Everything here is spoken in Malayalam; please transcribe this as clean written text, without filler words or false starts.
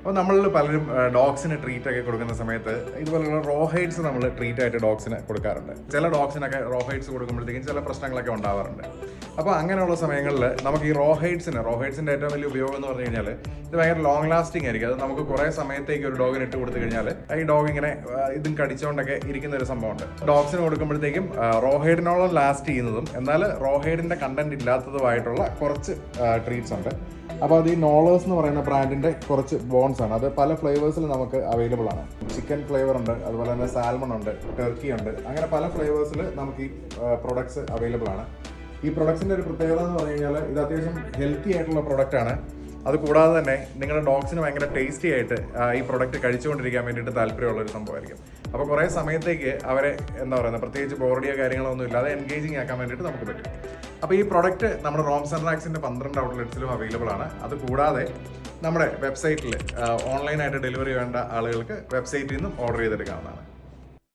അപ്പോൾ നമ്മളിൽ പലരും ഡോഗ്സിന് ട്രീറ്റ് ഒക്കെ കൊടുക്കുന്ന സമയത്ത് ഇതുപോലുള്ള റോ ഹൈഡ്സ് നമ്മൾ ട്രീറ്റ് ആയിട്ട് ഡോഗ്സിന് കൊടുക്കാറുണ്ട്. ചില ഡോഗ്സിനൊക്കെ റോ ഹൈഡ്സ് കൊടുക്കുമ്പോഴത്തേക്കും ചില പ്രശ്നങ്ങളൊക്കെ ഉണ്ടാവാറുണ്ട്. അപ്പോൾ അങ്ങനെയുള്ള സമയങ്ങളിൽ നമുക്ക് ഈ റോ ഹൈഡ്സിൻ്റെ ഏറ്റവും വലിയ ഉപയോഗം എന്ന് പറഞ്ഞു കഴിഞ്ഞാൽ ഇത് ഭയങ്കര ലോങ് ലാസ്റ്റിംഗ് ആയിരിക്കും. അത് നമുക്ക് കുറേ സമയത്തേക്ക് ഒരു ഡോഗിന് ഇട്ട് കൊടുത്തു കഴിഞ്ഞാൽ ഈ ഡോഗ് ഇങ്ങനെ ഇതും കടിച്ചുകൊണ്ടൊക്കെ ഇരിക്കുന്ന ഒരു സംഭവമുണ്ട്. ഡോഗ്സിന് കൊടുക്കുമ്പോഴത്തേക്കും റോ ഹൈഡിനോളം ലാസ്റ്റ് ചെയ്യുന്നതും എന്നാൽ റോ ഹൈഡിൻ്റെ കണ്ടന്റ് ഇല്ലാത്തതുമായിട്ടുള്ള കുറച്ച് ട്രീറ്റ്സ് ഉണ്ട്. അപ്പോൾ അത് ഈ നോളേഴ്സ് എന്ന് പറയുന്ന ബ്രാൻഡിൻ്റെ കുറച്ച് ബോൺസ് ആണ്. അത് പല ഫ്ലേവേഴ്സിൽ നമുക്ക് അവൈലബിൾ ആണ്. ചിക്കൻ ഫ്ലേവർ ഉണ്ട്, അതുപോലെ തന്നെ സാൽമൺ ഉണ്ട്, ടർക്കി ഉണ്ട്, അങ്ങനെ പല ഫ്ലേവേഴ്സിൽ നമുക്ക് ഈ പ്രൊഡക്ട്സ് അവൈലബിൾ ആണ്. ഈ പ്രൊഡക്ട്സിൻ്റെ ഒരു പ്രത്യേകത എന്ന് പറഞ്ഞു കഴിഞ്ഞാൽ ഇത് അത്യാവശ്യം ഹെൽത്തി ആയിട്ടുള്ള പ്രൊഡക്റ്റ് ആണ്. അത് കൂടാതെ തന്നെ നിങ്ങളുടെ ഡോഗ്സിന് ഭയങ്കര ടേസ്റ്റി ആയിട്ട് ഈ പ്രൊഡക്റ്റ് കഴിച്ചുകൊണ്ടിരിക്കാൻ വേണ്ടിയിട്ട് താല്പര്യമുള്ള ഒരു സംഭവമായിരിക്കും. അപ്പോൾ കുറേ സമയത്തേക്ക് അവരെ എന്താ പറയുന്നത് പ്രത്യേകിച്ച് ബോർഡിയോ കാര്യങ്ങളോ ഒന്നും ഇല്ലാതെ എൻഗേജിങ് ആക്കാൻ വേണ്ടിയിട്ട് നമുക്ക് പറ്റും. അപ്പോൾ ഈ പ്രൊഡക്റ്റ് നമ്മുടെ റോംസ് ആൻഡ് റാക്സിൻ്റെ 12 ഔട്ട്ലെറ്റ്സിലും അവൈലബിൾ ആണ്. അത് കൂടാതെ നമ്മുടെ വെബ്സൈറ്റിൽ ഓൺലൈനായിട്ട് ഡെലിവറി വേണ്ട ആളുകൾക്ക് വെബ്സൈറ്റിൽ നിന്നും ഓർഡർ ചെയ്തെടുക്കാവുന്നതാണ്.